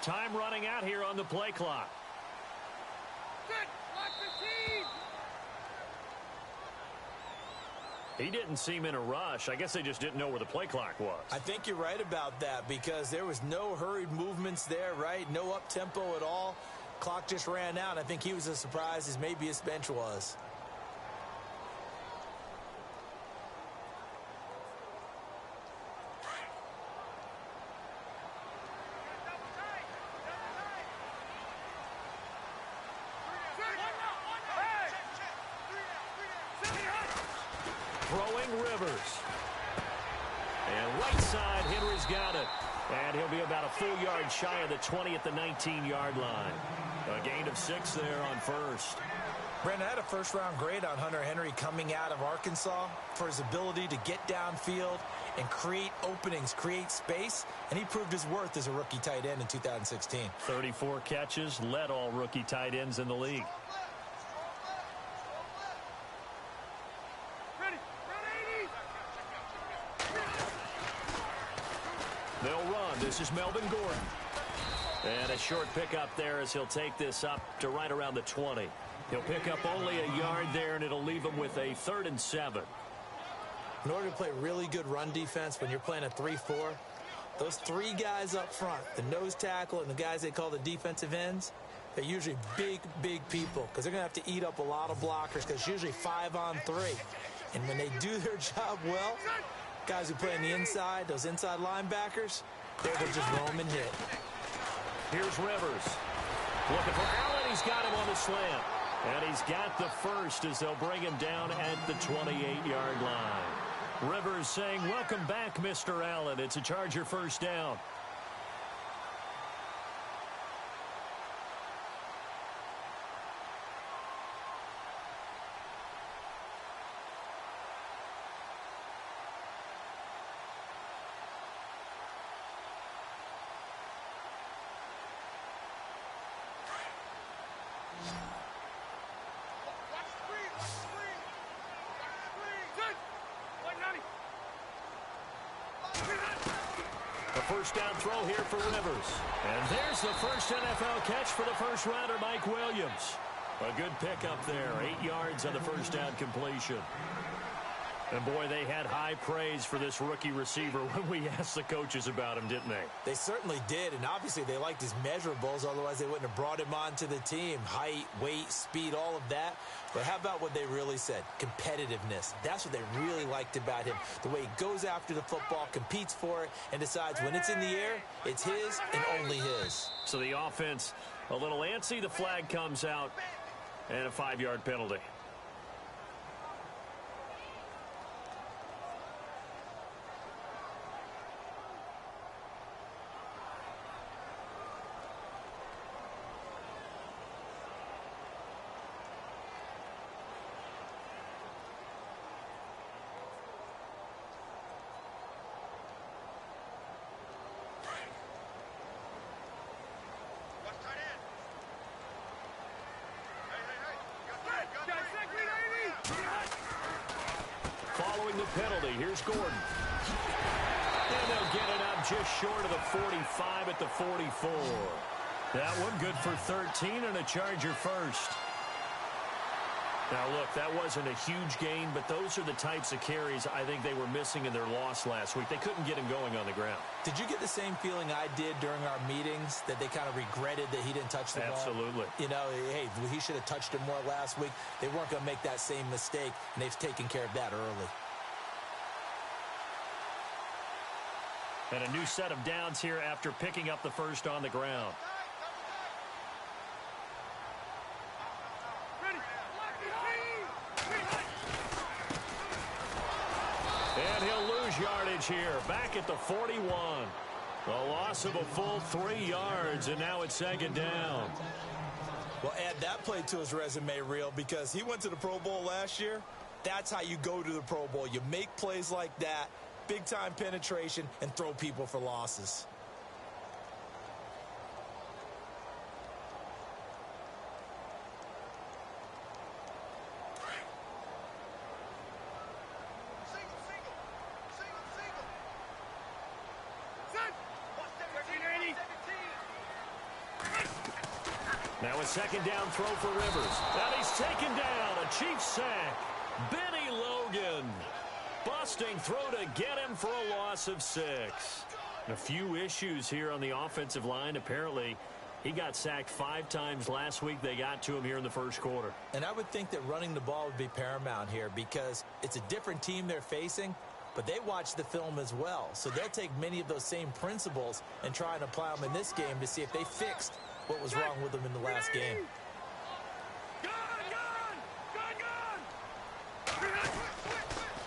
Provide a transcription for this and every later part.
Time running out here on the play clock. He didn't seem in a rush. I guess they just didn't know where the play clock was. I think you're right about that because there was no hurried movements there, right? No up-tempo at all. Clock just ran out. I think he was as surprised as maybe his bench was. Throwing Rivers. And right side, Henry's got it. And he'll be about a full yard shy of the 20 at the 19-yard line. A gain of 6 there on first. Brandon, I had a first-round grade on Hunter Henry coming out of Arkansas for his ability to get downfield and create openings, create space, and he proved his worth as a rookie tight end in 2016. 34 catches, led all rookie tight ends in the league. They'll run. This is Melvin Gordon. And a short pickup there as he'll take this up to right around the 20. He'll pick up only a yard there, and it'll leave him with a 3rd and 7. In order to play really good run defense when you're playing a 3-4, those 3 guys up front, the nose tackle and the guys they call the defensive ends, they're usually big, big people because they're going to have to eat up a lot of blockers because it's usually 5 on 3. And when they do their job well, guys who play on the inside, those inside linebackers, they will just roam and hit. Here's Rivers. Looking for Allen. He's got him on the slant. And he's got the first as they'll bring him down at the 28-yard line. Rivers saying, welcome back, Mr. Allen. It's a Charger first down. First down throw here for Rivers. And there's the first NFL catch for the first rounder, Mike Williams. A good pickup there. 8 yards on the first down completion. And, boy, they had high praise for this rookie receiver when we asked the coaches about him, didn't they? They certainly did, and obviously they liked his measurables. Otherwise, they wouldn't have brought him onto the team. Height, weight, speed, all of that. But how about what they really said? Competitiveness. That's what they really liked about him. The way he goes after the football, competes for it, and decides when it's in the air, it's his and only his. So the offense a little antsy. The flag comes out, and a 5-yard penalty. Following the penalty, here's Gordon. And they'll get it up just short of the 45 at the 44. That one good for 13 and a Charger first. Now, look, that wasn't a huge gain, but those are the types of carries I think they were missing in their loss last week. They couldn't get him going on the ground. Did you get the same feeling I did during our meetings, that they kind of regretted that he didn't touch the ball? Absolutely. You know, hey, he should have touched it more last week. They weren't going to make that same mistake, and they've taken care of that early. And a new set of downs here after picking up the first on the ground. And he'll lose yardage here, back at the 41. A loss of a full 3 yards, and now it's 2nd down. Well, add that play to his resume reel because he went to the Pro Bowl last year. That's how you go to the Pro Bowl. You make plays like that, big-time penetration, and throw people for losses. a second down throw for Rivers. And he's taken down. A Chiefs sack. Benny Logan busting through to get him for a loss of 6. A few issues here on the offensive line. Apparently, he got sacked 5 times last week. They got to him here in the first quarter. And I would think that running the ball would be paramount here because it's a different team they're facing, but they watch the film as well. So they'll take many of those same principles and try and apply them in this game to see if they fixed what was wrong with them in the last game.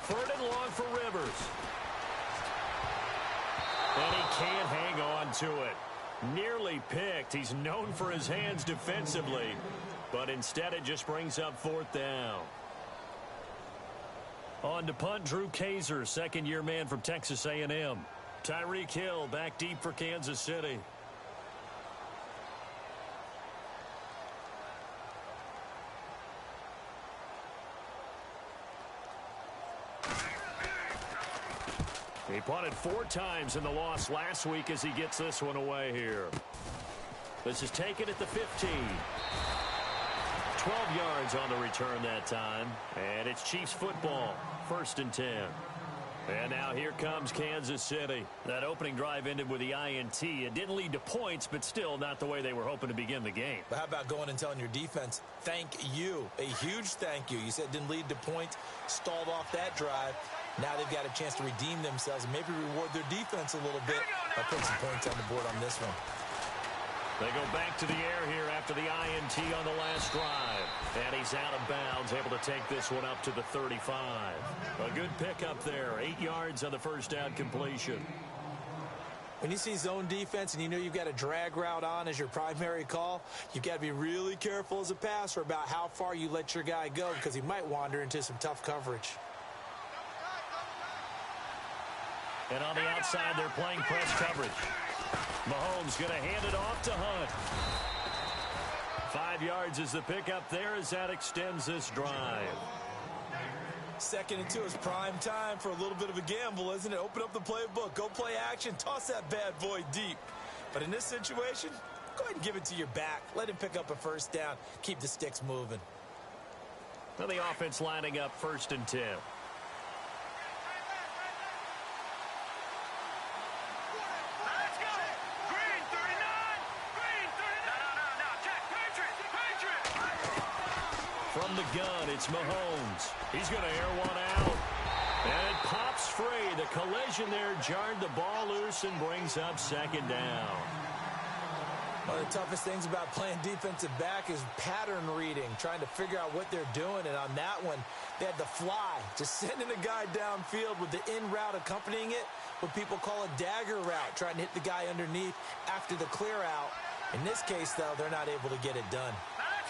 Third and long for Rivers. And he can't hang on to it. Nearly picked. He's known for his hands defensively, but instead it just brings up 4th down. On to punt, Drew Kaiser, second-year man from Texas A&M. Tyreek Hill back deep for Kansas City. He punted 4 times in the loss last week as he gets this one away here. This is taken at the 15. 12 yards on the return that time. And it's Chiefs football. 1st and 10. And now here comes Kansas City. That opening drive ended with the INT. It didn't lead to points, but still not the way they were hoping to begin the game. But how about going and telling your defense, thank you. A huge thank you. You said it didn't lead to points, stalled off that drive. Now they've got a chance to redeem themselves and maybe reward their defense a little bit by putting some points on the board on this one. They go back to the air here after the INT on the last drive. And he's out of bounds, able to take this one up to the 35. A good pickup there. 8 yards on the first down completion. When you see zone defense and you know you've got a drag route on as your primary call, you've got to be really careful as a passer about how far you let your guy go because he might wander into some tough coverage. And on the outside, they're playing press coverage. Mahomes going to hand it off to Hunt. 5 yards is the pickup there as that extends this drive. 2nd and 2 is prime time for a little bit of a gamble, isn't it? Open up the playbook, go play action, toss that bad boy deep. But in this situation, go ahead and give it to your back. Let him pick up a 1st down. Keep the sticks moving. Well, the offense lining up 1st and 10. From the gun, it's Mahomes. He's going to air one out. And it pops free. The collision there jarred the ball loose and brings up 2nd down. One of the toughest things about playing defensive back is pattern reading, trying to figure out what they're doing. And on that one, they had the fly, just sending a guy downfield with the in route accompanying it, what people call a dagger route, trying to hit the guy underneath after the clear out. In this case, though, they're not able to get it done.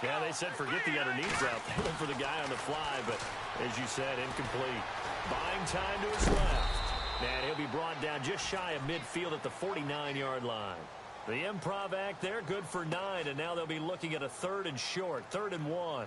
Yeah, they said forget the underneath route. They went for the guy on the fly, but as you said, incomplete. Buying time to his left. And he'll be brought down just shy of midfield at the 49-yard line. The improv act there, good for 9, and now they'll be looking at a 3rd and short, 3rd and 1.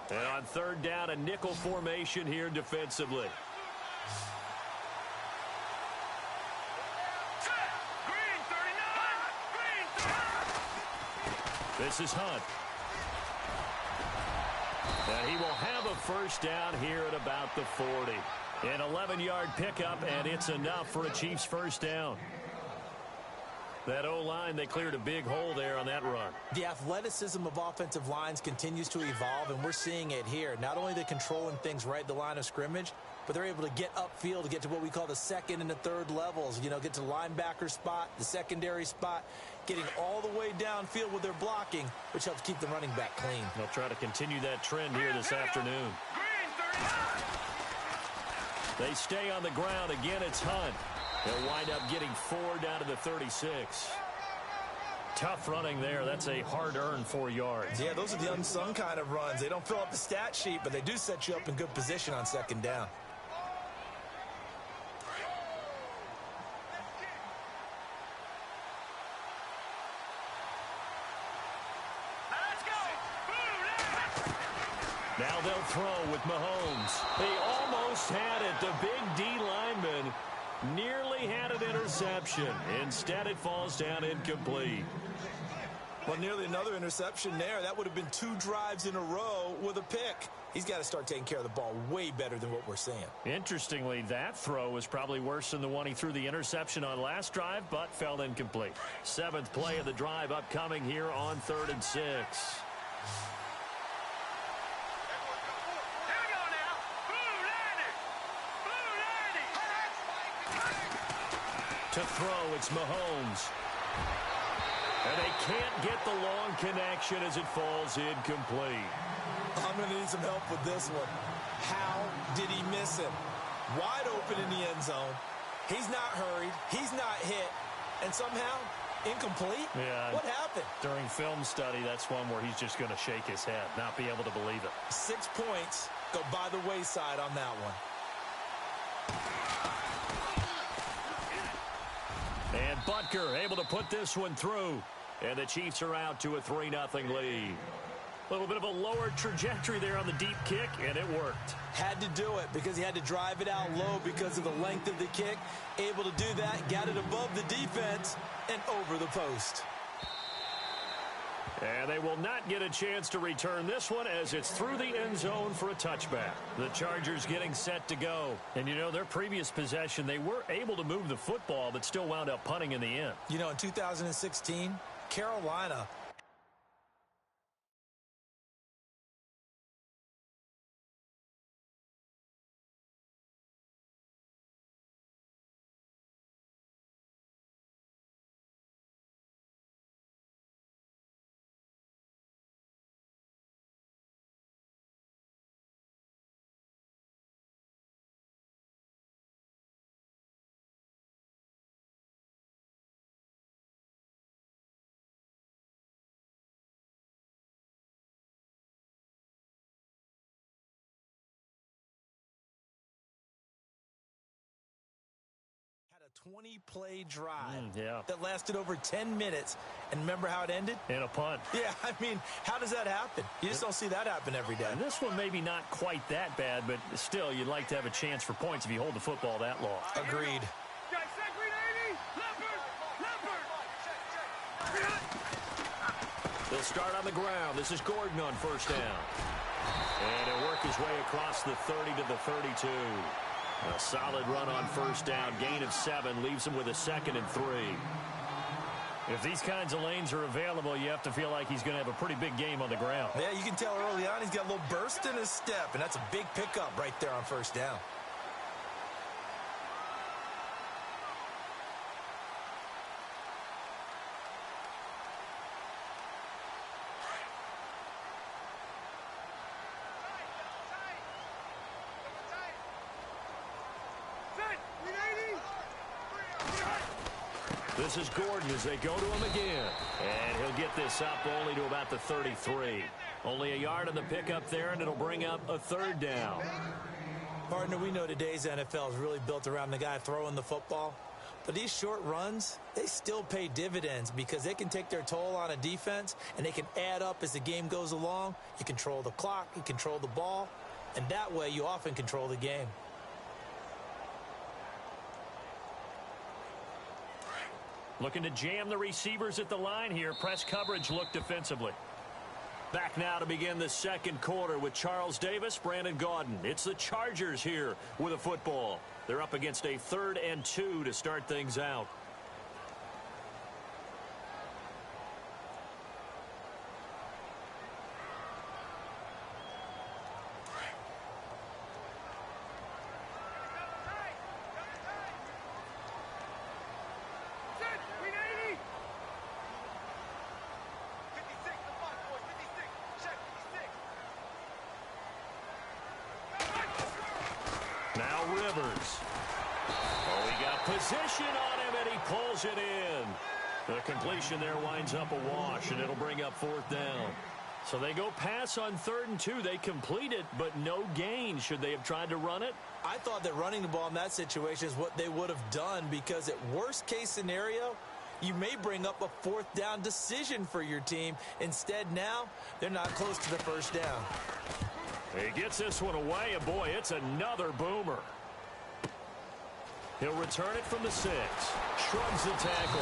And on 3rd down, a nickel formation here defensively. This is Hunt. And he will have a 1st down here at about the 40. An 11-yard pickup, and it's enough for a Chiefs 1st down. That O-line, they cleared a big hole there on that run. The athleticism of offensive lines continues to evolve, and we're seeing it here. Not only are they controlling things right at the line of scrimmage, but they're able to get upfield to get to what we call the 2nd and the 3rd levels. You know, get to the linebacker spot, the secondary spot, getting all the way downfield with their blocking, which helps keep the running back clean. They'll try to continue that trend here this afternoon. They stay on the ground. Again, it's Hunt. They'll wind up getting 4 down to the 36. Tough running there. That's a hard-earned 4 yards. Yeah, those are the unsung kind of runs. They don't fill up the stat sheet, but they do set you up in good position on 2nd down. Let's go! Now they'll throw with Mahomes. He almost had it. The big D lineman nearly had an interception. Instead, it falls down incomplete. Well, nearly another interception there. That would have been 2 drives in a row with a pick. He's got to start taking care of the ball way better than what we're seeing. Interestingly, that throw was probably worse than the one he threw the interception on last drive, but fell incomplete. 7th play of the drive upcoming here on 3rd and 6. To throw, it's Mahomes. And they can't get the long connection as it falls incomplete. I'm going to need some help with this one. How did he miss him? Wide open in the end zone. He's not hurried. He's not hit. And somehow, incomplete? Yeah. What happened? During film study, that's one where he's just going to shake his head, not be able to believe it. 6 points go by the wayside on that one. And Butker able to put this one through. And the Chiefs are out to a 3-0 lead. A little bit of a lower trajectory there on the deep kick, and it worked. Had to do it because he had to drive it out low because of the length of the kick. Able to do that, got it above the defense, and over the post. And they will not get a chance to return this one as it's through the end zone for a touchback. The Chargers getting set to go. And, you know, their previous possession, they were able to move the football but still wound up punting in the end. You know, in 2016, Carolina had a 20-play drive that lasted over 10 minutes. And remember how it ended? In a punt. Yeah, I mean, how does that happen? You just don't see that happen every day. And this one maybe not quite that bad, but still, you'd like to have a chance for points if you hold the football that long. Agreed. They'll start on the ground. This is Gordon on first down. And he'll work his way across the 30 to the 32. A solid run on first down. Gain of 7 leaves him with a 2nd and 3. If these kinds of lanes are available, you have to feel like he's going to have a pretty big game on the ground. Yeah, you can tell early on he's got a little burst in his step, and that's a big pickup right there on first down. This is Gordon as they go to him again. And he'll get this up only to about the 33. Only a yard on the pickup there, and it'll bring up a 3rd down. Partner, we know today's NFL is really built around the guy throwing the football. But these short runs, they still pay dividends because they can take their toll on a defense, and they can add up as the game goes along. You control the clock, you control the ball, and that way you often control the game. Looking to jam the receivers at the line here. Press coverage look defensively. Back now to begin the 2nd quarter with Charles Davis, Brandon Gaudin. It's the Chargers here with a football. They're up against a 3rd and 2 to start things out. Now Rivers. Oh, he got position on him, and he pulls it in. The completion there winds up a wash, and it'll bring up 4th down. So they go pass on 3rd and 2. They complete it, but no gain. Should they have tried to run it? I thought that running the ball in that situation is what they would have done because at worst case scenario, you may bring up a 4th down decision for your team. Instead now, they're not close to the 1st down. He gets this one away, and boy, it's another boomer. He'll return it from the 6. Shrugs the tackle.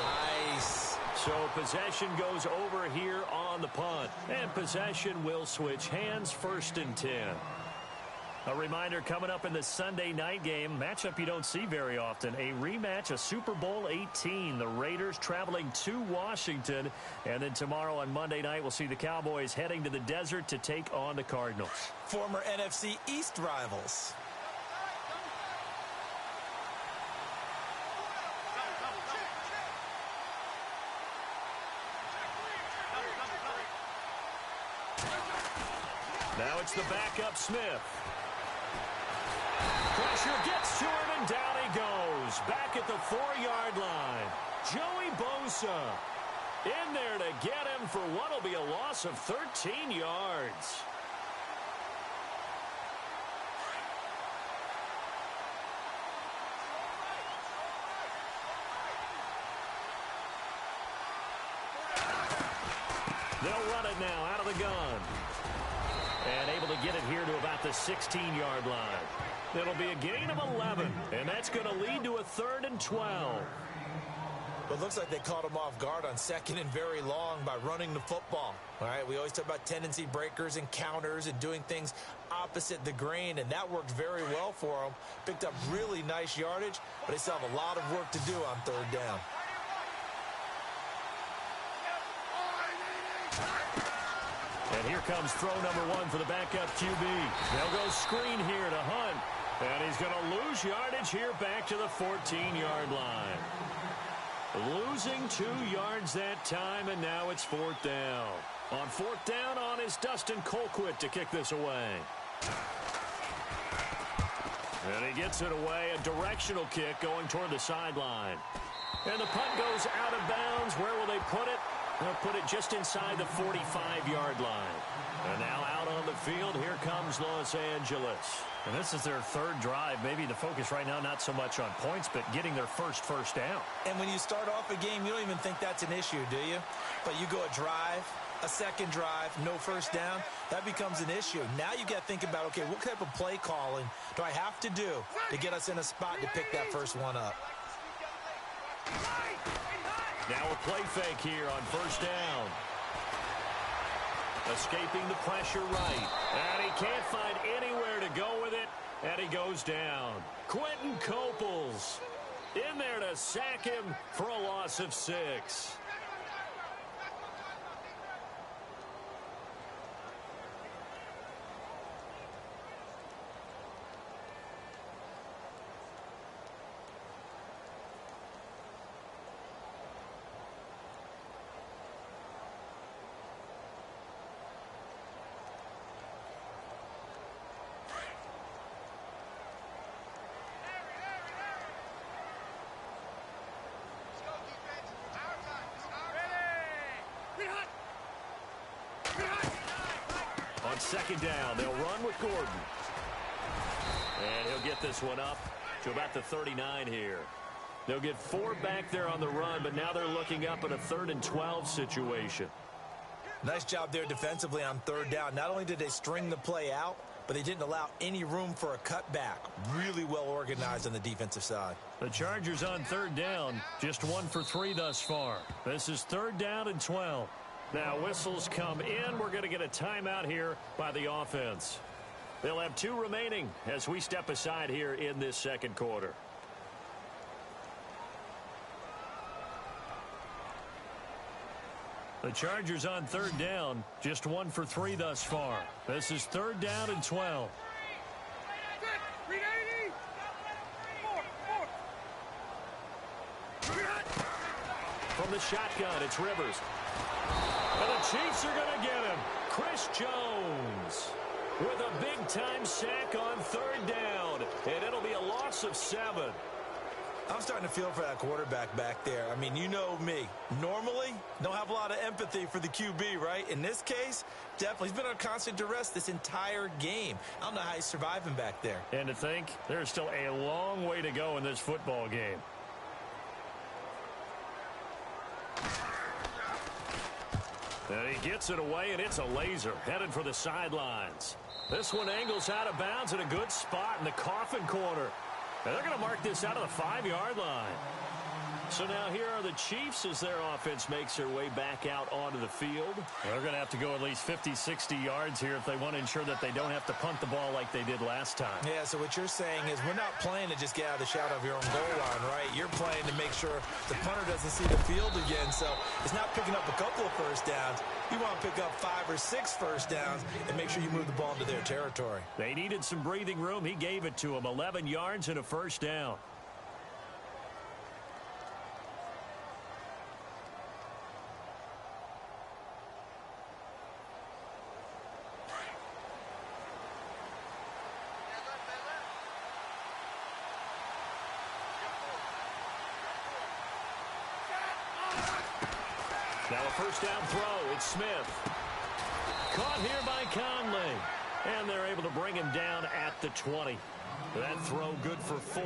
Nice. So possession goes over here on the punt. And possession will switch hands, 1st and 10. A reminder coming up in the Sunday night game, matchup you don't see very often, a rematch of Super Bowl 18. The Raiders traveling to Washington. And then tomorrow on Monday night, we'll see the Cowboys heading to the desert to take on the Cardinals. Former NFC East rivals. Now it's the backup Smith. Pressure gets to him, and down he goes. Back at the 4-yard line. Joey Bosa in there to get him for what will be a loss of 13 yards. They'll run it now out of the gun. And able to get it here to about the 16-yard line. It'll be a gain of 11, and that's going to lead to a 3rd and 12. But it looks like they caught him off guard on 2nd and very long by running the football. All right, we always talk about tendency breakers and counters and doing things opposite the grain, and that worked very well for them. Picked up really nice yardage, but they still have a lot of work to do on 3rd down. And here comes throw number 1 for the backup QB. They'll go screen here to Hunt. And he's going to lose yardage here back to the 14-yard line. Losing 2 yards that time, and now it's 4th down. On 4th down is Dustin Colquitt to kick this away. And he gets it away, a directional kick going toward the sideline. And the punt goes out of bounds. Where will they put it? They'll put it just inside the 45-yard line. And now out on the field, here comes Los Angeles. And this is their 3rd drive. Maybe the focus right now not so much on points, but getting their first down. And when you start off a game, you don't even think that's an issue, do you? But you go a drive, a 2nd drive, no 1st down, that becomes an issue. Now you got to think about, okay, what type of play calling do I have to do to get us in a spot to pick that first one up? Now a play fake here on 1st down. Escaping the pressure right. And he can't find anywhere to go with it. And he goes down. Quentin Coples in there to sack him for a loss of 6. On 2nd down, they'll run with Gordon. And he'll get this one up to about the 39 here. They'll get 4 back there on the run, but now they're looking up at a 3rd and 12 situation. Nice job there defensively on 3rd down. Not only did they string the play out, but they didn't allow any room for a cutback. Really well organized on the defensive side. The Chargers on 3rd down, just 1 for 3 thus far. This is 3rd down and 12. Now whistles come in. We're going to get a timeout here by the offense. They'll have 2 remaining as we step aside here in this 2nd quarter. The Chargers on 3rd down, just 1 for 3 thus far. This is 3rd down and 12. From the shotgun, it's Rivers. And the Chiefs are going to get him. Chris Jones with a big-time sack on 3rd down. And it'll be a loss of 7. I'm starting to feel for that quarterback back there. I mean, you know me. Normally, don't have a lot of empathy for the QB, right? In this case, definitely. He's been on constant duress this entire game. I don't know how he's surviving back there. And to think, there's still a long way to go in this football game. And he gets it away, and it's a laser headed for the sidelines. This one angles out of bounds in a good spot in the coffin corner. And they're going to mark this out of the 5-yard line. So now here are the Chiefs as their offense makes their way back out onto the field. They're going to have to go at least 50, 60 yards here if they want to ensure that they don't have to punt the ball like they did last time. Yeah, so what you're saying is we're not playing to just get out of the shadow of your own goal line, right? You're playing to make sure the punter doesn't see the field again. So it's not picking up a couple of first downs. You want to pick up 5 or 6 first downs and make sure you move the ball into their territory. They needed some breathing room. He gave it to them. 11 yards and a first down. Now a first down throw. It's Smith. Caught here by Conley. And they're able to bring him down at the 20. That throw good for 4.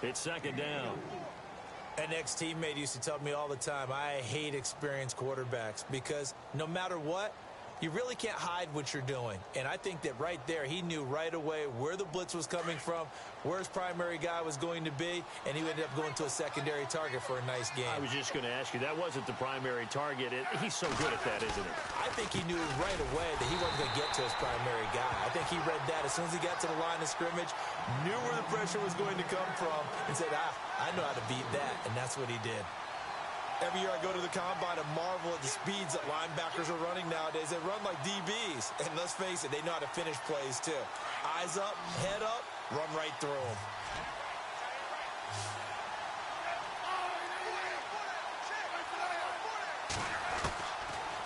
It's second down. An ex-teammate used to tell me all the time, I hate experienced quarterbacks because no matter what, you really can't hide what you're doing. And I think that right there, he knew right away where the blitz was coming from, where his primary guy was going to be, and he ended up going to a secondary target for a nice game. I was just going to ask you, that wasn't the primary target. He's so good at that, isn't he? I think he knew right away that he wasn't going to get to his primary guy. I think he read that as soon as he got to the line of scrimmage, knew where the pressure was going to come from, and said, I know how to beat that, and that's what he did. Every year I go to the combine and marvel at the speeds that linebackers are running nowadays. They run like DBs. And let's face it, they know how to finish plays too. Eyes up, head up, run right through them.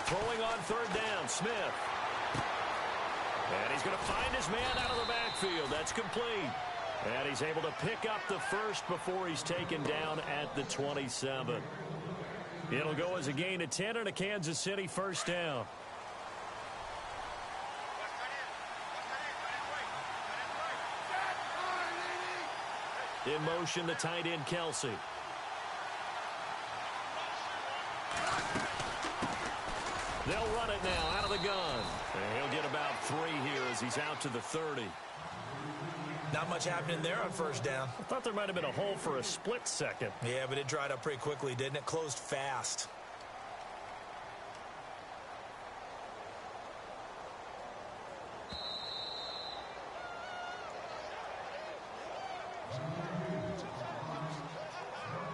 Throwing on third down, Smith. And he's going to find his man out of the backfield. That's complete. And he's able to pick up the first before he's taken down at the 27. It'll go as a gain of 10 and a Kansas City first down. In motion, the tight end, Kelsey. They'll run it now out of the gun. And he'll get about 3 here as he's out to the 30. Not much happening there on first down. I thought there might have been a hole for a split second. Yeah, but it dried up pretty quickly, didn't it? Closed fast.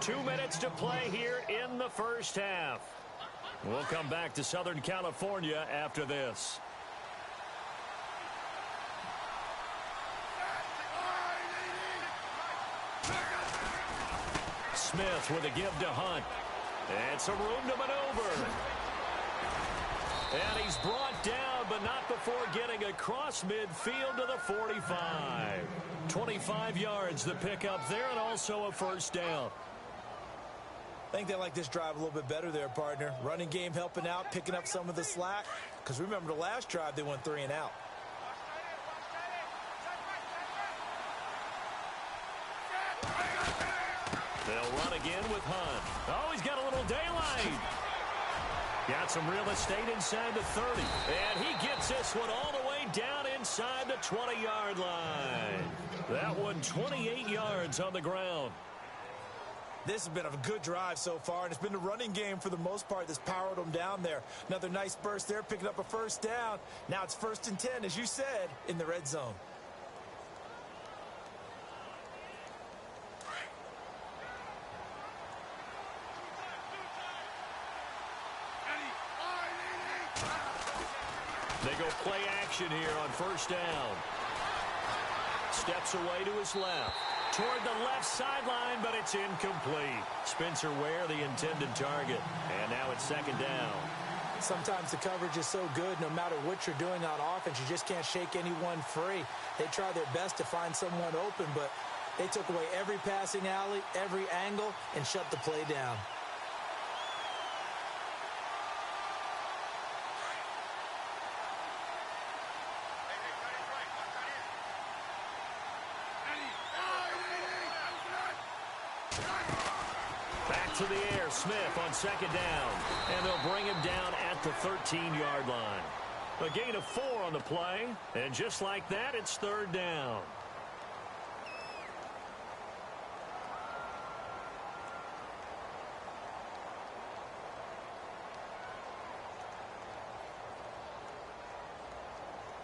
Two minutes to play here in the first half. We'll come back to Southern California after this. Smith with a give to Hunt. And some room to maneuver. And he's brought down, but not before getting across midfield to the 45. 25 yards the pickup there, and also a first down. I think they like this drive a little bit better there, partner. Running game helping out, picking up some of the slack. Because remember the last drive, they went 3 and out. They'll run again with Hunt. Oh, he's got a little daylight. Got some real estate inside the 30. And he gets this one all the way down inside the 20-yard line. That one 28 yards on the ground. This has been a good drive so far, and it's been the running game for the most part that's powered them down there. Another nice burst there, picking up a first down. Now it's 1st and 10, as you said, in the red zone. They go play action here on first down. Steps away to his left. Toward the left sideline, but it's incomplete. Spencer Ware, the intended target. And now it's second down. Sometimes the coverage is so good, no matter what you're doing on offense, you just can't shake anyone free. They try their best to find someone open, but they took away every passing alley, every angle, and shut the play down. to the air. Smith on second down. And they'll bring him down at the 13-yard line. A gain of 4 on the play. And just like that, it's third down.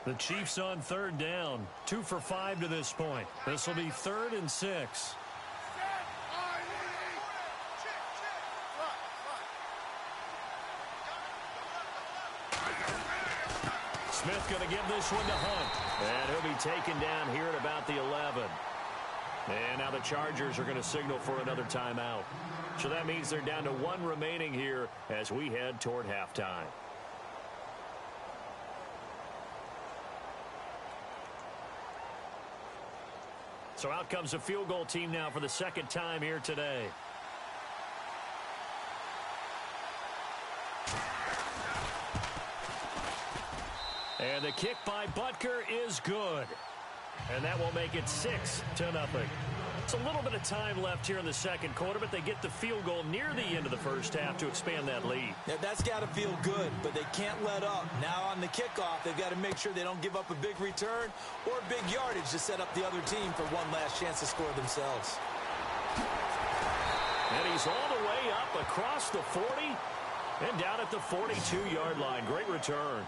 The Chiefs on third down. 2 for 5 to this point. This will be 3rd and 6. Smith going to give this one to Hunt. And he'll be taken down here at about the 11. And now the Chargers are going to signal for another timeout. So that means they're down to 1 remaining here as we head toward halftime. So out comes a field goal team now for the second time here today. And the kick by Butker is good. And that will make it 6-0. It's a little bit of time left here in the second quarter, but they get the field goal near the end of the first half to expand that lead. Yeah, that's got to feel good, but they can't let up. Now on the kickoff, they've got to make sure they don't give up a big return or big yardage to set up the other team for one last chance to score themselves. And he's all the way up across the 40 and down at the 42-yard line. Great return.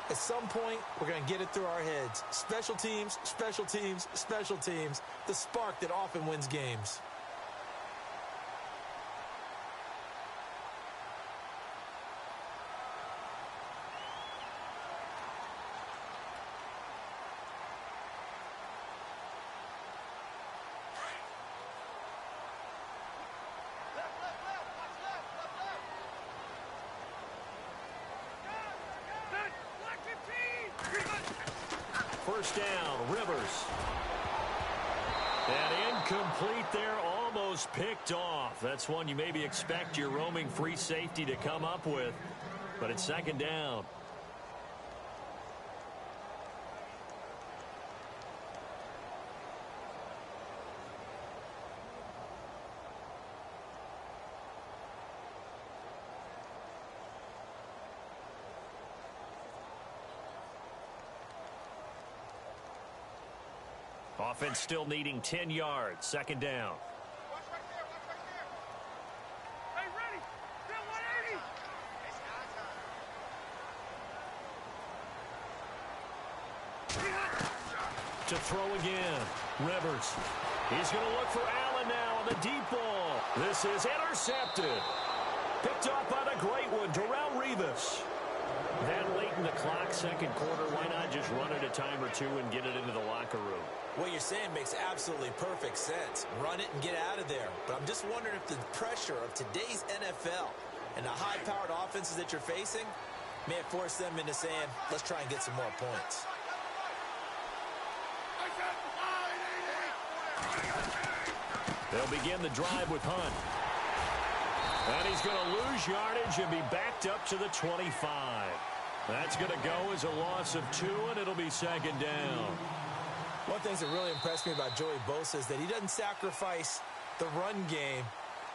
At some point, we're going to get it through our heads. Special teams, special teams, special teams. The spark that often wins games. First down, Rivers. And incomplete there, almost picked off. That's one you maybe expect your roaming free safety to come up with. But it's second down. Offense still needing 10 yards. Second down. Watch right there. Hey, ready. Bill 180. To throw again. Rivers. He's going to look for Allen now on the deep ball. This is intercepted. Picked off by the great one, Darrelle Revis. That late in the clock, second quarter, why not just run it a time or two and get it into the locker room? What you're saying makes absolutely perfect sense. Run it and get out of there. But I'm just wondering if the pressure of today's NFL and the high-powered offenses that you're facing may have forced them into saying, let's try and get some more points. They'll begin the drive with Hunt. And he's going to lose yardage and be backed up to the 25. That's going to go as a loss of 2, and it'll be second down. One thing that really impressed me about Joey Bosa is that he doesn't sacrifice the run game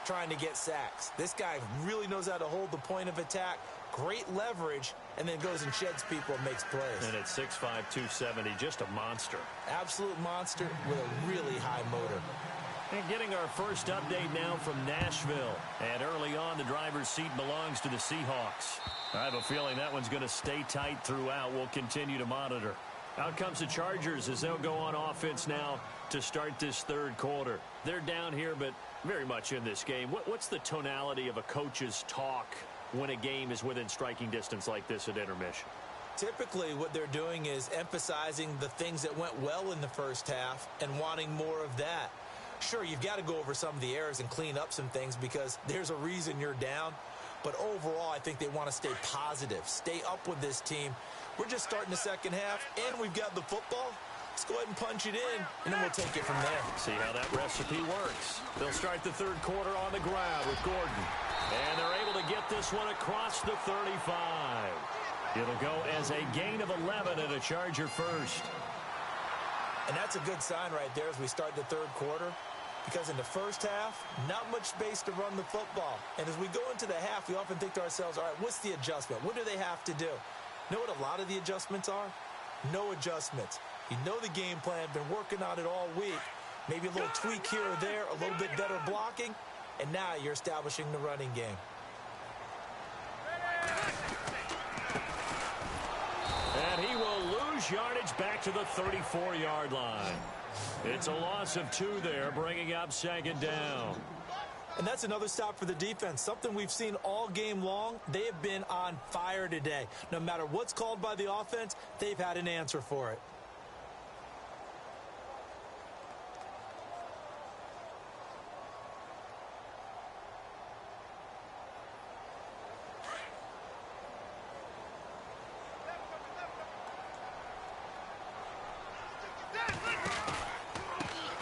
trying to get sacks. This guy really knows how to hold the point of attack, great leverage, and then goes and sheds people and makes plays. And at 6'5", 270, just a monster. Absolute monster with a really high motor. And getting our first update now from Nashville. And early on, the driver's seat belongs to the Seahawks. I have a feeling that one's going to stay tight throughout. We'll continue to monitor. Out comes the Chargers as they'll go on offense now to start this third quarter. They're down here, but very much in this game. What's the tonality of a coach's talk when a game is within striking distance like this at intermission? Typically, what they're doing is emphasizing the things that went well in the first half and wanting more of that. Sure, you've got to go over some of the errors and clean up some things because there's a reason you're down. But overall, I think they want to stay positive, stay up with this team. We're just starting the second half, and we've got the football. Let's go ahead and punch it in, and then we'll take it from there. See how that recipe works. They'll start the third quarter on the ground with Gordon. And they're able to get this one across the 35. It'll go as a gain of 11 and a Charger first. And that's a good sign right there as we start the third quarter. Because in the first half, not much space to run the football. And as we go into the half, we often think to ourselves, all right, what's the adjustment? What do they have to do? You know what a lot of the adjustments are? No adjustments. You know the game plan, been working on it all week. Maybe a little tweak here or there, a little bit better blocking, and now you're establishing the running game. And he will lose yardage back to the 34-yard line. It's a loss of 2 there, bringing up second down. And that's another stop for the defense, something we've seen all game long. They have been on fire today. No matter what's called by the offense, they've had an answer for it.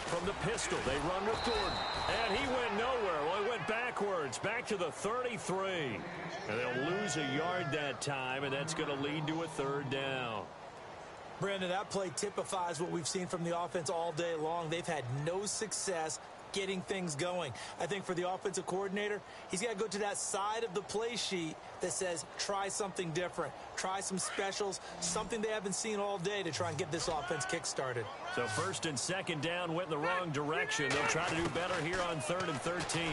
From the pistol, they run with Gordon. And he went nowhere. Well, he went backwards, back to the 33. And they'll lose a yard that time, and that's going to lead to a third down. Brandon, that play typifies what we've seen from the offense all day long. They've had no success getting things going. I think for the offensive coordinator, he's got to go to that side of the play sheet that says try something different, try some specials, something they haven't seen all day to try and get this offense kick-started. So first and second down went in the wrong direction. They'll try to do better here on 3rd and 13.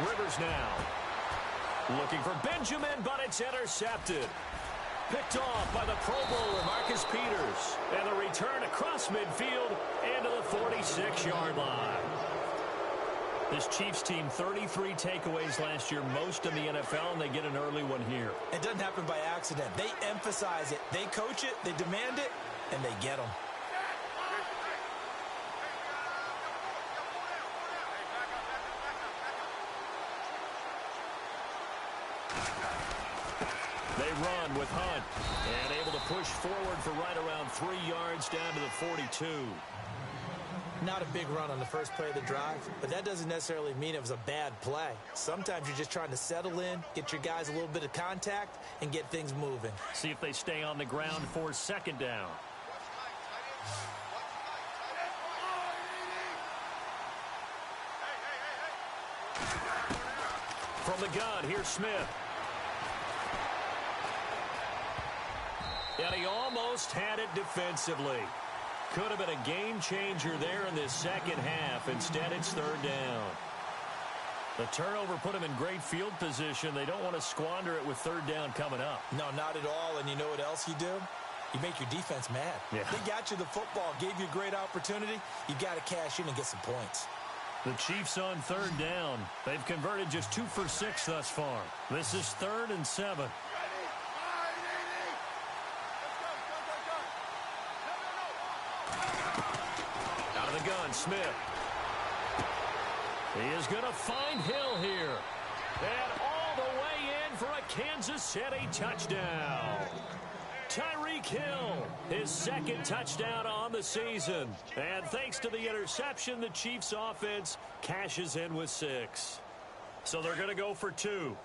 Rivers now looking for Benjamin, but it's intercepted. Picked off by the Pro Bowler, Marcus Peters. And the return across midfield into the 46-yard line. This Chiefs team, 33 takeaways last year, most in the NFL, and they get an early one here. It doesn't happen by accident. They emphasize it. They coach it, they demand it, and they get them. They run with Hunt and able to push forward for right around 3 yards down to the 42. Not a big run on the first play of the drive, but that doesn't necessarily mean it was a bad play. Sometimes you're just trying to settle in, get your guys a little bit of contact, and get things moving. See if they stay on the ground for second down. From the gun, here's Smith. And he almost had it defensively. Could have been a game changer there in this second half. Instead, it's third down. The turnover put him in great field position. They don't want to squander it with third down coming up. No, not at all. And you know what else you do? You make your defense mad. Yeah. They got you the football, gave you a great opportunity. You got to cash in and get some points. The Chiefs on third down. They've converted just 2 for 6 thus far. This is 3rd and 7. Out of the gun, Smith. He is going to find Hill here. And all the way in for a Kansas City touchdown. Tyreek Hill, his second touchdown on the season. And thanks to the interception, the Chiefs offense cashes in with 6. So they're going to go for 2.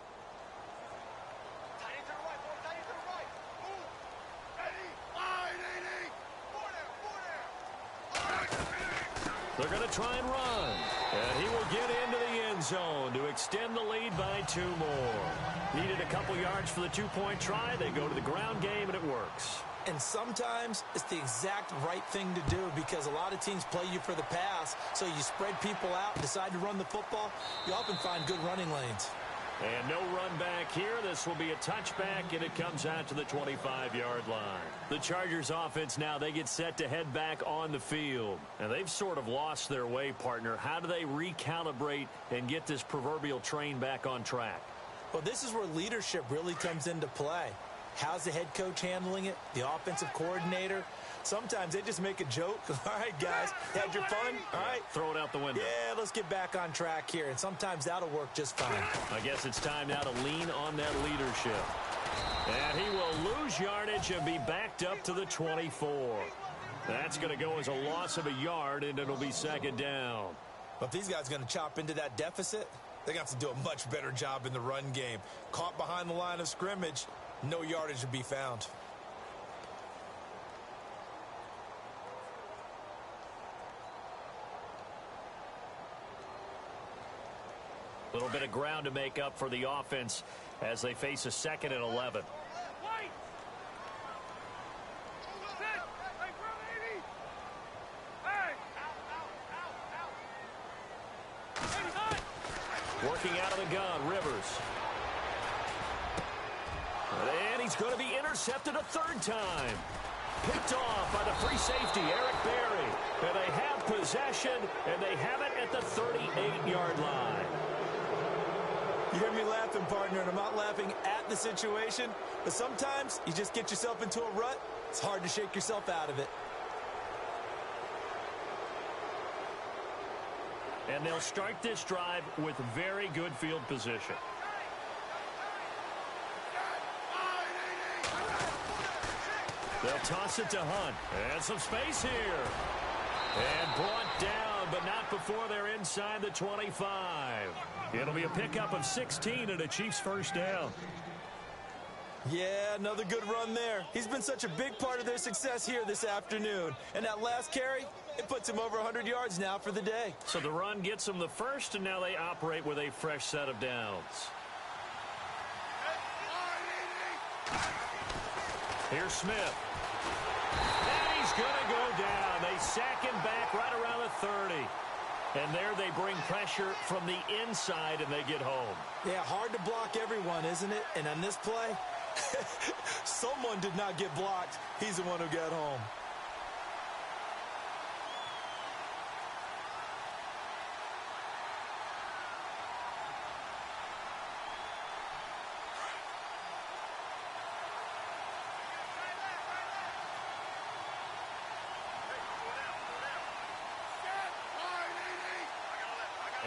They're going to try and run. And he will get into the end zone to extend the lead by 2 more. Needed a couple yards for the 2-point try. They go to the ground game, and it works. And sometimes it's the exact right thing to do because a lot of teams play you for the pass. So you spread people out and decide to run the football. You often find good running lanes. And no run back here. This will be a touchback, and it comes out to the 25-yard line. The Chargers offense now, they get set to head back on the field. And they've sort of lost their way, partner. How do they recalibrate and get this proverbial train back on track? Well, this is where leadership really comes into play. How's the head coach handling it? The offensive coordinator? Sometimes they just make a joke. All right, guys, had your fun? All right. Throw it out the window. Yeah, let's get back on track here. And sometimes that'll work just fine. I guess it's time now to lean on that leadership. And he will lose yardage and be backed up to the 24. That's going to go as a loss of a yard, and it'll be second down. But if these guys are going to chop into that deficit, they're going to have to do a much better job in the run game. Caught behind the line of scrimmage, no yardage to be found. A little bit of ground to make up for the offense as they face a 2nd and 11. Working out of the gun, Rivers. And he's going to be intercepted a 3rd time. Picked off by the free safety, Eric Berry. And they have possession, and they have it at the 38-yard line. You hear me laughing, partner, and I'm not laughing at the situation, but sometimes you just get yourself into a rut. It's hard to shake yourself out of it. And they'll start this drive with very good field position. They'll toss it to Hunt. And some space here. And brought down, but not before they're inside the 25. It'll be a pickup of 16 and a Chiefs 1st down. Yeah, another good run there. He's been such a big part of their success here this afternoon. And that last carry, it puts him over 100 yards now for the day. So the run gets them the first, and now they operate with a fresh set of downs. Here's Smith. And he's going to go down. They sack him back right around the 30. And there they bring pressure from the inside, and they get home. Yeah, hard to block everyone, isn't it? And on this play, someone did not get blocked. He's the one who got home.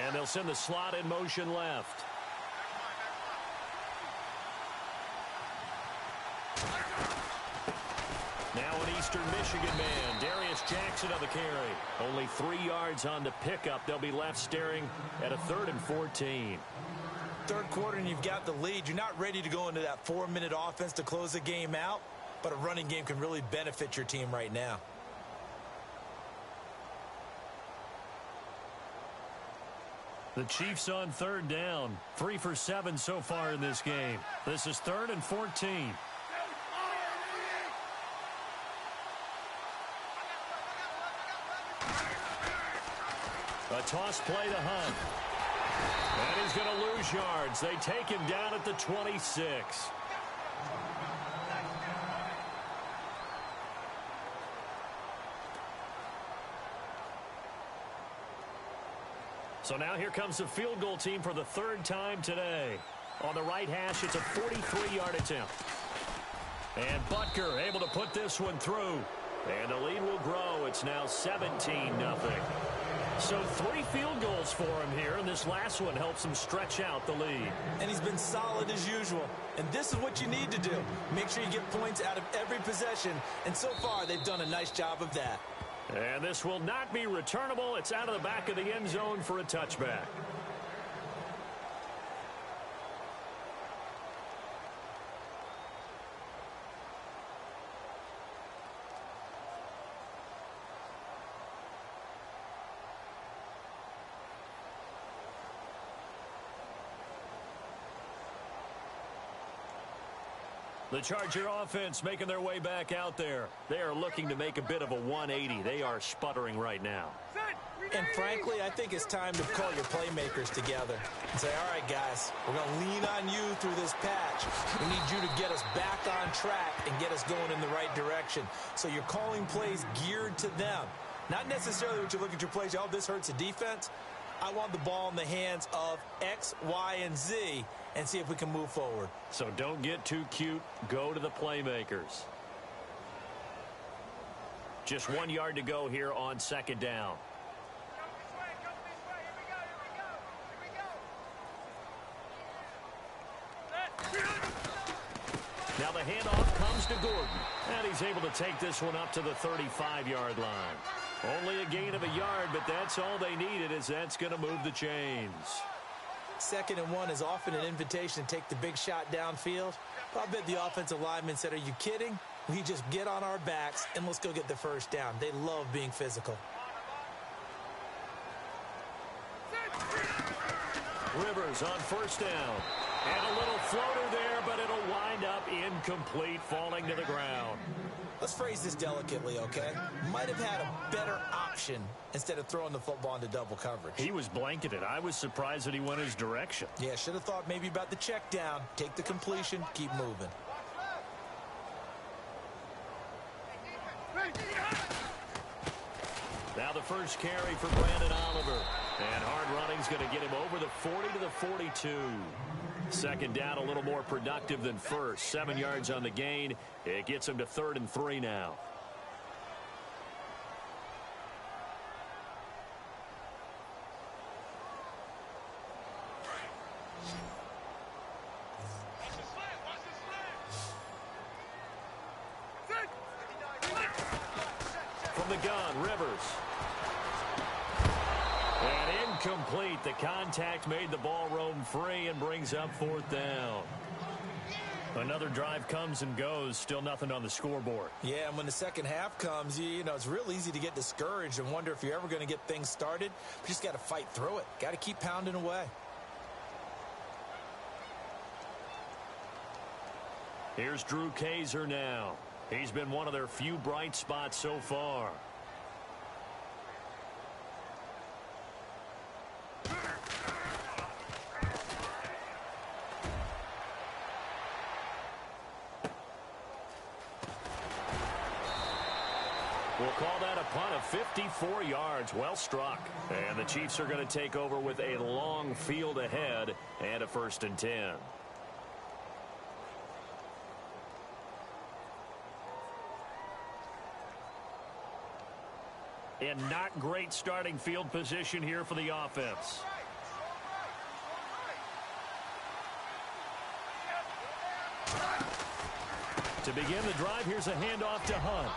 And they'll send the slot in motion left. Now an Eastern Michigan man, Darius Jackson on the carry. Only 3 yards on the pickup. They'll be left staring at a 3rd and 14. 3rd quarter and you've got the lead. You're not ready to go into that 4-minute offense to close the game out, but a running game can really benefit your team right now. The Chiefs on 3rd down. 3 for 7 so far in this game. This is 3rd and 14. A toss play to Hunt. And he's going to lose yards. They take him down at the 26. So now here comes the field goal team for the 3rd time today. On the right hash, it's a 43-yard attempt. And Butker able to put this one through. And the lead will grow. It's now 17-0. So 3 field goals for him here, and this last one helps him stretch out the lead. And he's been solid as usual. And this is what you need to do. Make sure you get points out of every possession. And so far, they've done a nice job of that. And this will not be returnable. It's out of the back of the end zone for a touchback. The Charger offense making their way back out there. They are looking to make a bit of a 180. They are sputtering right now. And frankly, I think it's time to call your playmakers together and say, all right, guys, we're going to lean on you through this patch. We need you to get us back on track and get us going in the right direction. So you're calling plays geared to them. Not necessarily what you look at your plays, oh, this hurts the defense. I want the ball in the hands of X, Y, and Z and see if we can move forward. So don't get too cute. Go to the playmakers. Just 1 yard to go here on 2nd down. Now the handoff comes to Gordon. And he's able to take this one up to the 35-yard line. Only a gain of a yard, but that's all they needed, as that's going to move the chains. 2nd and 1 is often an invitation to take the big shot downfield. I bet the offensive lineman said, are you kidding? We just get on our backs and let's go get the 1st down. They love being physical. Rivers on first down. And a little floater there, but it'll wind up incomplete, falling to the ground. Let's phrase this delicately, okay? Might have had a better option instead of throwing the football into double coverage. He was blanketed. I was surprised that he went his direction. Yeah, should have thought maybe about the check down. Take the completion, keep moving. Now the first carry for Brandon Oliver. And hard running's going to get him over the 40 to the 42. Second down, a little more productive than first. 7 yards on the gain. It gets him to 3rd and 3 now. From the gun, Rivers. And incomplete. The contact made the ball roam free and brings up 4th down. Another drive comes and goes. Still nothing on the scoreboard. Yeah, and when the second half comes, you know, it's real easy to get discouraged and wonder if you're ever going to get things started. You just got to fight through it. Got to keep pounding away. Here's Drew Kaiser now. He's been one of their few bright spots so far. We'll call that a punt of 54 yards. Well struck. And the Chiefs are going to take over with a long field ahead and a 1st and 10. And not great starting field position here for the offense. To begin the drive, here's a handoff to Hunt.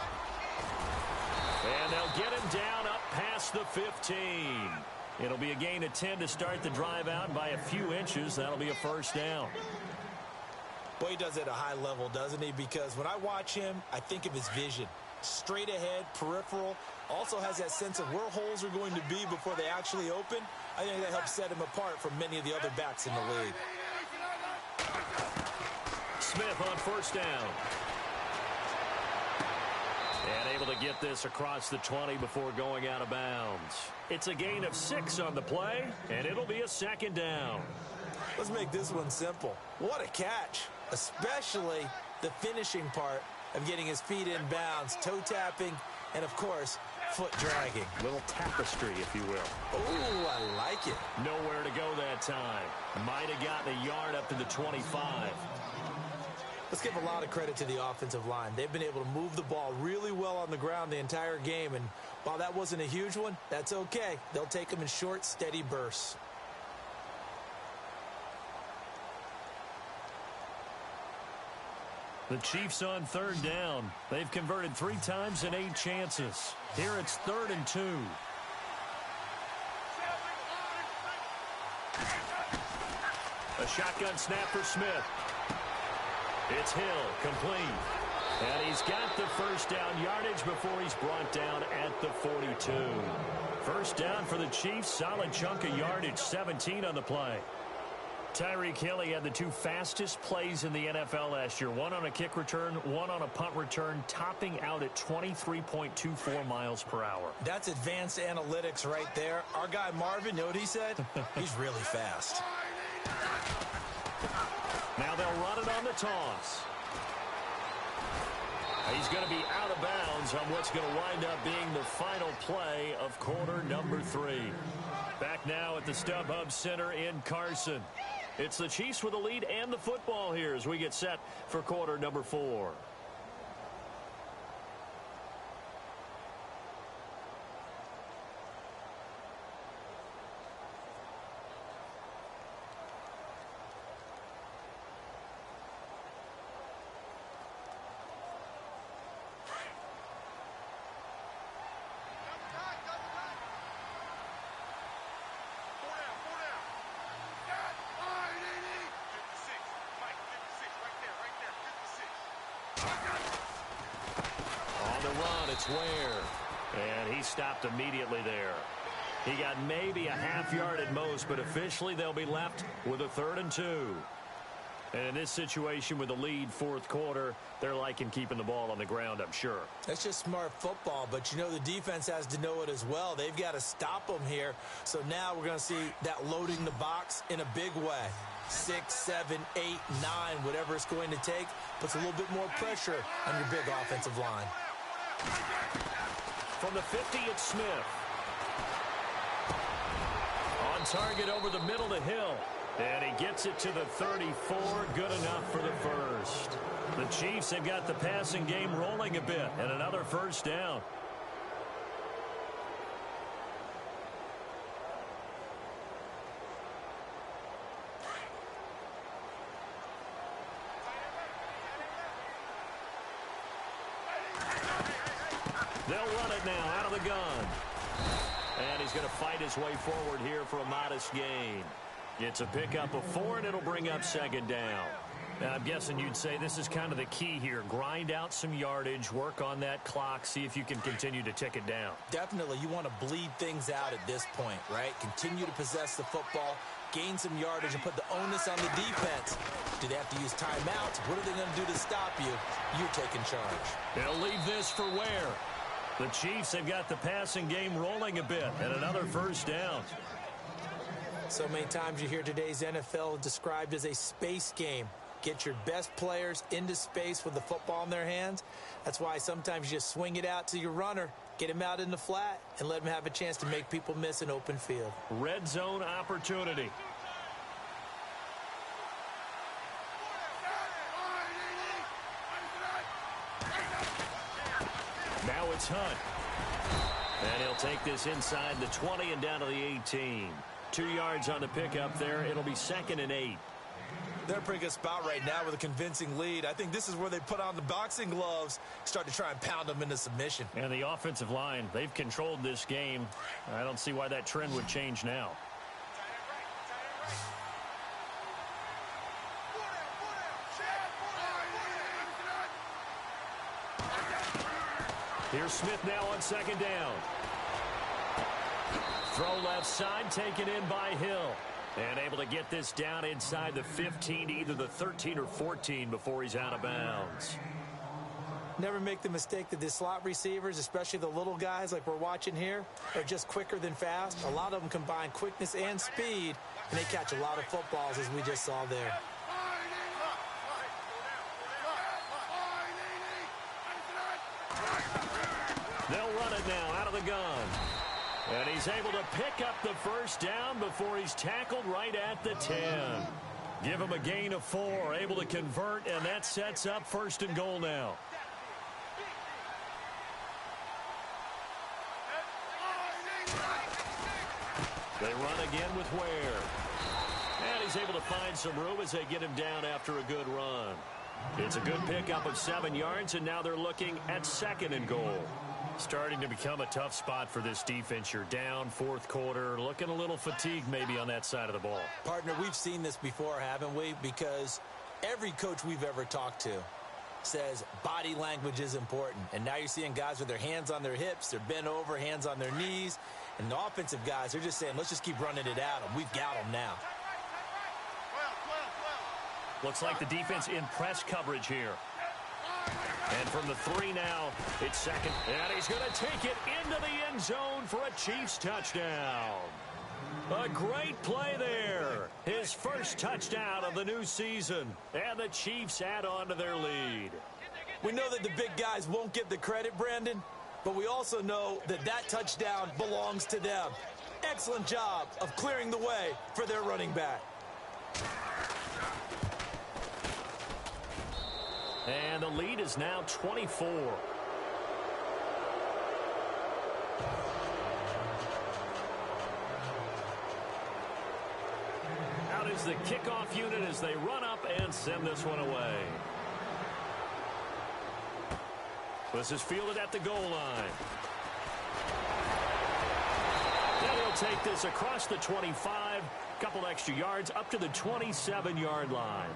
And they'll get him down up past the 15. It'll be a gain of 10 to start the drive out by a few inches. That'll be a 1st down. Boy, he does it at a high level, doesn't he? Because when I watch him, I think of his vision. Straight ahead, peripheral. Also has that sense of where holes are going to be before they actually open. I think that helps set him apart from many of the other backs in the league. Smith on first down. And able to get this across the 20 before going out of bounds. It's a gain of 6 on the play, and it'll be a 2nd down. Let's make this one simple. What a catch, especially the finishing part of getting his feet in bounds, toe tapping, and of course, foot dragging. Little tapestry, if you will. Oh, I like it. Nowhere to go that time. Might have gotten a yard up to the 25. Let's give a lot of credit to the offensive line. They've been able to move the ball really well on the ground the entire game, and while that wasn't a huge one, that's okay. They'll take them in short, steady bursts. The Chiefs on 3rd down. They've converted 3 times in 8 chances. Here it's 3rd and 2. A shotgun snap for Smith. It's Hill, complete. And he's got the 1st down yardage before he's brought down at the 42. 1st down for the Chiefs. Solid chunk of yardage, 17 on the play. Tyreek Hill had the 2 fastest plays in the NFL last year. One on a kick return, one on a punt return, topping out at 23.24 miles per hour. That's advanced analytics right there. Our guy Marvin, know what he said? He's really fast. Now they'll run it on the toss. He's going to be out of bounds on what's going to wind up being the final play of quarter number 3. Back now at the StubHub Center in Carson. It's the Chiefs with the lead and the football here as we get set for quarter number 4. On the run, it's Ware. And he stopped immediately there. He got maybe a half yard at most, but officially they'll be left with a 3rd and 2. And in this situation with the lead fourth quarter, they're liking keeping the ball on the ground, I'm sure. That's just smart football, but you know the defense has to know it as well. They've got to stop them here. So now we're going to see that loading the box in a big way. 6, 7, 8, 9, whatever it's going to take, puts a little bit more pressure on your big offensive line. From the 50, it's Smith. On target over the middle to Hill. And he gets it to the 34. Good enough for the first. The Chiefs have got the passing game rolling a bit. And another first down. They'll run it now out of the gun. And he's going to fight his way forward here for a modest gain. It's a pickup of 4, and it'll bring up 2nd down. Now, I'm guessing you'd say this is kind of the key here. Grind out some yardage, work on that clock, see if you can continue to tick it down. Definitely, you want to bleed things out at this point, right? Continue to possess the football, gain some yardage, and put the onus on the defense. Do they have to use timeouts? What are they going to do to stop you? You're taking charge. They'll leave this for Ware. The Chiefs have got the passing game rolling a bit, and another first down. So many times you hear today's NFL described as a space game. Get your best players into space with the football in their hands. That's why sometimes you just swing it out to your runner, get him out in the flat, and let him have a chance to make people miss an open field. Red zone opportunity. Now it's Hunt. And he'll take this inside the 20 and down to the 18. 2 yards on the pickup there. It'll be 2nd and 8. They're in a pretty good spot right now with a convincing lead. I think this is where they put on the boxing gloves, start to try and pound them into submission. And the offensive line, they've controlled this game. I don't see why that trend would change now. Here's Smith now on 2nd down. Throw left side, taken in by Hill. And able to get this down inside the 15, either the 13 or 14 before he's out of bounds. Never make the mistake that the slot receivers, especially the little guys like we're watching here, are just quicker than fast. A lot of them combine quickness and speed, and they catch a lot of footballs, as we just saw there. They'll run it now out of the gun. And he's able to pick up the first down before he's tackled right at the 10. Give him a gain of 4, able to convert, and that sets up 1st and goal now. They run again with Ware. And he's able to find some room as they get him down after a good run. It's a good pickup of 7 yards, and now they're looking at 2nd and goal. Starting to become a tough spot for this defense. You're down, fourth quarter, looking a little fatigued maybe on that side of the ball. Partner, we've seen this before, haven't we? Because every coach we've ever talked to says body language is important. And now you're seeing guys with their hands on their hips, they're bent over, hands on their knees. And the offensive guys, they're just saying, let's just keep running it at them. We've got them now. Looks like the defense in press coverage here. And from the 3 now, it's 2nd. And he's going to take it into the end zone for a Chiefs touchdown. A great play there. His first touchdown of the new season. And the Chiefs add on to their lead. We know that the big guys won't get the credit, Brandon, but we also know that that touchdown belongs to them. Excellent job of clearing the way for their running back. And the lead is now 24. Out is the kickoff unit as they run up and send this one away. This is fielded at the goal line. And he'll take this across the 25, couple extra yards up to the 27-yard line.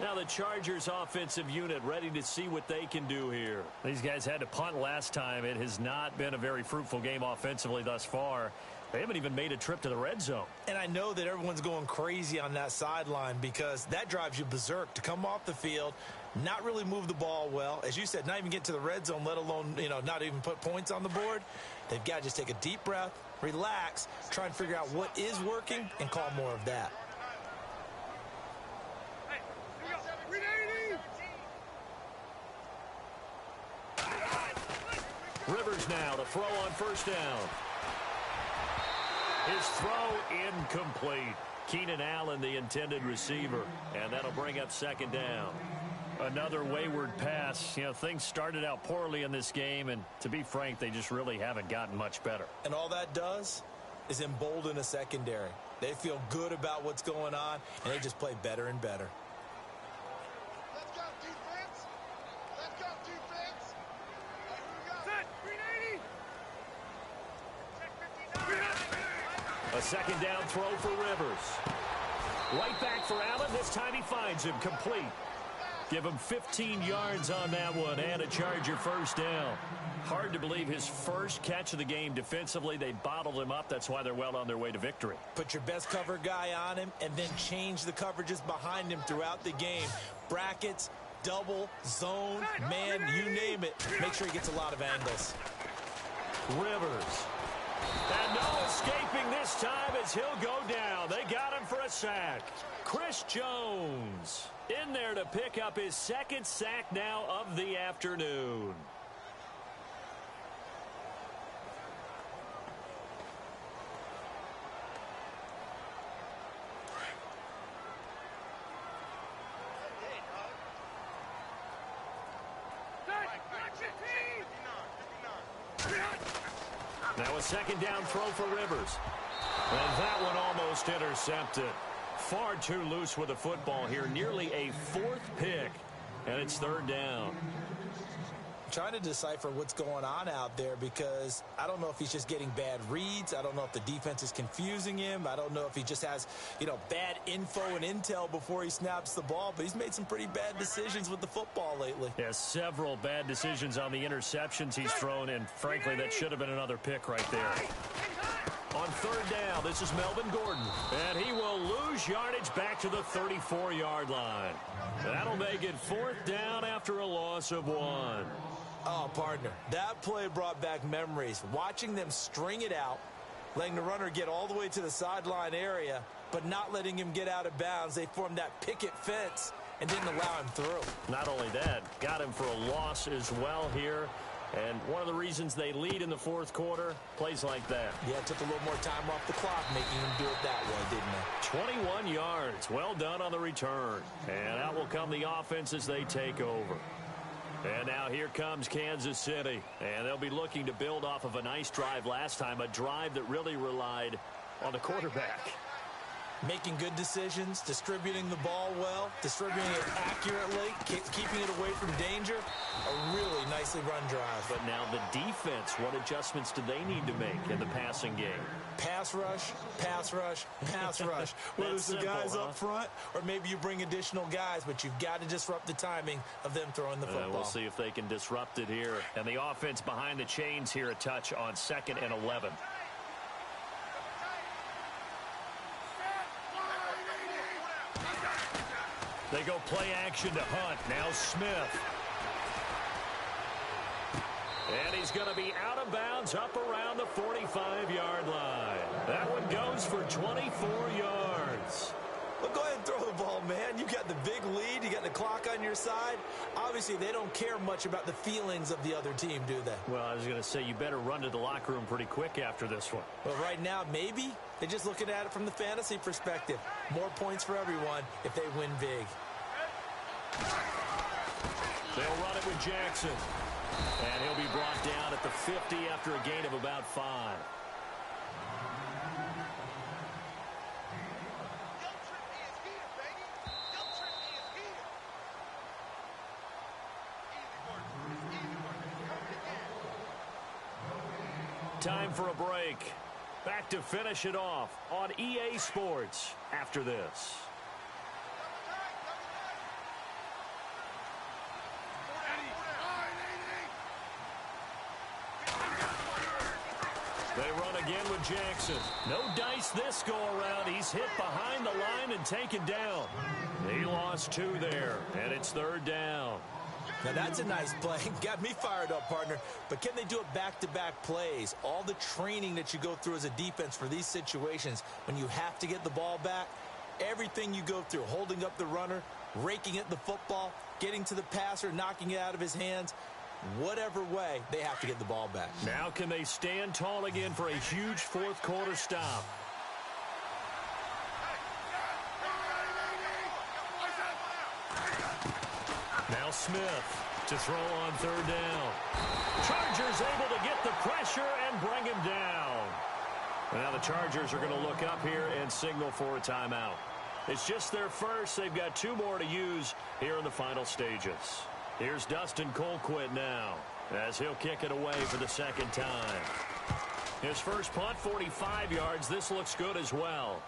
Now the Chargers offensive unit ready to see what they can do here. These guys had to punt last time. It has not been a very fruitful game offensively thus far. They haven't even made a trip to the red zone. And I know that everyone's going crazy on that sideline because that drives you berserk to come off the field, not really move the ball well. As you said, not even get to the red zone, let alone, not even put points on the board. They've got to just take a deep breath, relax, try and figure out what is working, and call more of that. Rivers now to throw on first down. His throw incomplete. Keenan Allen, the intended receiver, and that'll bring up second down. Another wayward pass. Things started out poorly in this game, and to be frank, they just really haven't gotten much better. And all that does is embolden a secondary. They feel good about what's going on, and they just play better and better. Let's go, defense. Let's go, defense. Set. 380. Check 59. A second down throw for Rivers. Right back for Allen. This time he finds him complete. Give him 15 yards on that one and a Charger first down. Hard to believe his first catch of the game defensively. They bottled him up. That's why they're well on their way to victory. Put your best cover guy on him and then change the coverages behind him throughout the game. Brackets, double, zone, man, you name it. Make sure he gets a lot of angles. Rivers. And no escaping this time as he'll go down. They got him for a sack. Chris Jones in there to pick up his second sack now of the afternoon. Now a second down throw for Rivers. And that one almost intercepted. Far too loose with the football here. Nearly a fourth pick. And it's third down. Trying to decipher what's going on out there because I don't know if he's just getting bad reads. I don't know if the defense is confusing him. I don't know if he just has, bad info and intel before he snaps the ball. But he's made some pretty bad decisions with the football lately. Yeah, several bad decisions on the interceptions he's thrown. And frankly, that should have been another pick right there. On third down, this is Melvin Gordon. And he will lose yardage back to the 34-yard line. That'll make it fourth down after a loss of 1. Oh, partner, that play brought back memories. Watching them string it out, letting the runner get all the way to the sideline area, but not letting him get out of bounds. They formed that picket fence and didn't allow him through. Not only that, got him for a loss as well here. And one of the reasons they lead in the fourth quarter, plays like that. Yeah, it took a little more time off the clock making him do it that way, didn't it? 21 yards. Well done on the return. And out will come the offense as they take over. And now here comes Kansas City. And they'll be looking to build off of a nice drive last time, a drive that really relied on the quarterback. Making good decisions, distributing the ball well, distributing it accurately, keeping it away from danger. A really nicely run drive. But now the defense, what adjustments do they need to make in the passing game? Pass rush, pass rush, pass rush. Whether it's the guys up front or maybe you bring additional guys, but you've got to disrupt the timing of them throwing the football. We'll see if they can disrupt it here. And the offense behind the chains here a touch on 2nd and 11. They go play action to Hunt. Now Smith. And he's going to be out of bounds up around the 45-yard line. That one goes for 24 yards. Well, go ahead and throw the ball, man. You got the big lead. You got the clock on your side. Obviously, they don't care much about the feelings of the other team, do they? Well, I was going to say you better run to the locker room pretty quick after this one. Well, right now, maybe. They're just looking at it from the fantasy perspective. More points for everyone if they win big. They'll run it with Jackson. And he'll be brought down at the 50 after a gain of about 5. Time for a break. Back to finish it off on EA Sports after this. They run again with Jackson. No dice this go-around. He's hit behind the line and taken down. He lost 2 there, and it's 3rd down. Now, that's a nice play. Got me fired up, partner. But can they do it back-to-back plays? All the training that you go through as a defense for these situations, when you have to get the ball back, everything you go through, holding up the runner, raking at the football, getting to the passer, knocking it out of his hands, whatever way, they have to get the ball back. Now can they stand tall again for a huge fourth-quarter stop? Now Smith to throw on 3rd down. Chargers able to get the pressure and bring him down. Now the Chargers are going to look up here and signal for a timeout. It's just their first. They've got 2 more to use here in the final stages. Here's Dustin Colquitt now as he'll kick it away for the 2nd time. His first punt, 45 yards. This looks good as well.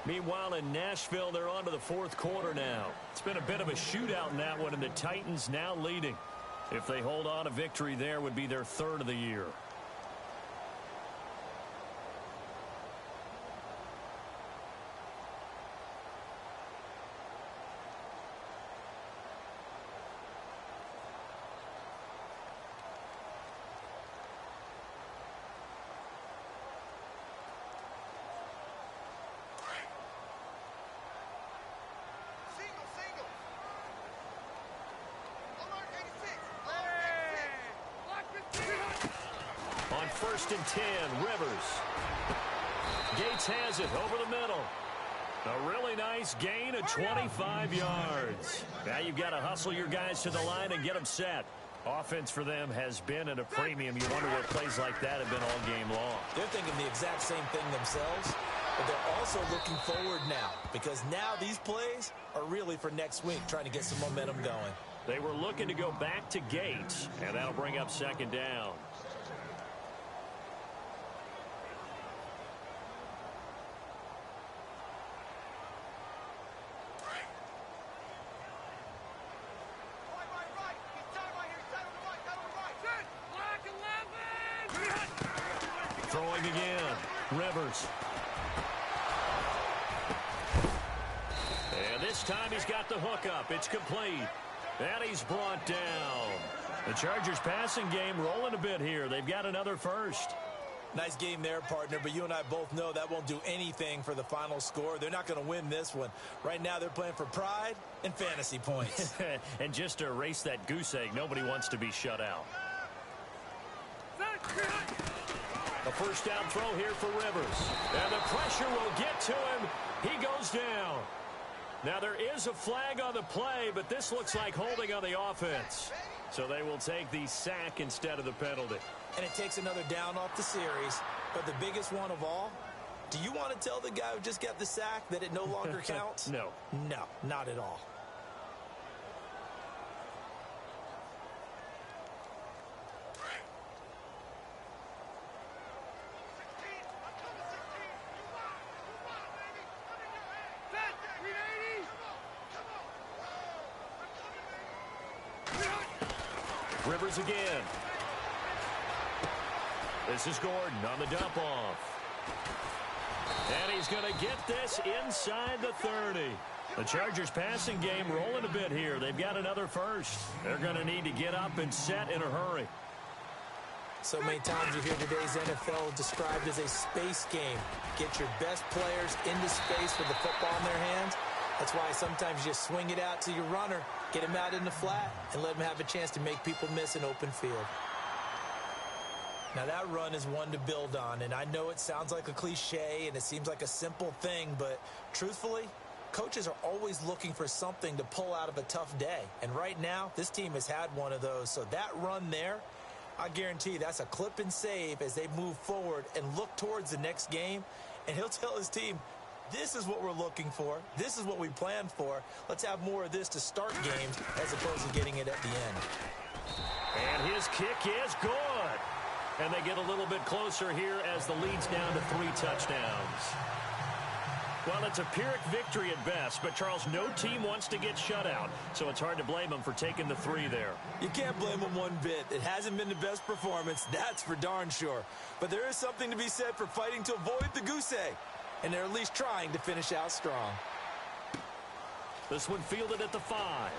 Meanwhile, in Nashville, they're on to the 4th quarter now. It's been a bit of a shootout in that one, and the Titans now leading. If they hold on, a victory there would be their 3rd of the year. On 1st and 10, Rivers. Gates has it over the middle. A really nice gain of 25 yards. Now you've got to hustle your guys to the line and get them set. Offense for them has been at a premium. You wonder what plays like that have been all game long. They're thinking the exact same thing themselves, but they're also looking forward now because now these plays are really for next week, trying to get some momentum going. They were looking to go back to Gates, and that'll bring up 2nd down. Throwing again, Rivers. And this time he's got the hookup. It's complete. And he's brought down. The Chargers passing game rolling a bit here. They've got another first. Nice game there, partner, but you and I both know that won't do anything for the final score. They're not going to win this one. Right now they're playing for pride and fantasy points. And just to erase that goose egg, nobody wants to be shut out. A 1st down throw here for Rivers. And the pressure will get to him. He goes down. Now there is a flag on the play, but this looks like holding on the offense. So they will take the sack instead of the penalty. And it takes another down off the series. But the biggest one of all, do you want to tell the guy who just got the sack that it no longer counts? No. No, not at all. Rivers again. This is Gordon on the dump off. And he's going to get this inside the 30. The Chargers passing game rolling a bit here. They've got another first. They're going to need to get up and set in a hurry. So many times you hear today's NFL described as a space game. Get your best players into space with the football in their hands. That's why sometimes you just swing it out to your runner, get him out in the flat, and let him have a chance to make people miss an open field. Now that run is one to build on, and I know it sounds like a cliche and it seems like a simple thing, but truthfully, coaches are always looking for something to pull out of a tough day. And right now, this team has had one of those. So that run there, I guarantee you that's a clip and save as they move forward and look towards the next game. And he'll tell his team, this is what we're looking for. This is what we planned for. Let's have more of this to start games as opposed to getting it at the end. And his kick is good. And they get a little bit closer here as the lead's down to 3 touchdowns. Well, it's a Pyrrhic victory at best, but Charles, no team wants to get shut out, so it's hard to blame them for taking the 3 there. You can't blame them one bit. It hasn't been the best performance, that's for darn sure. But there is something to be said for fighting to avoid the goose egg, and they're at least trying to finish out strong. This one fielded at the 5.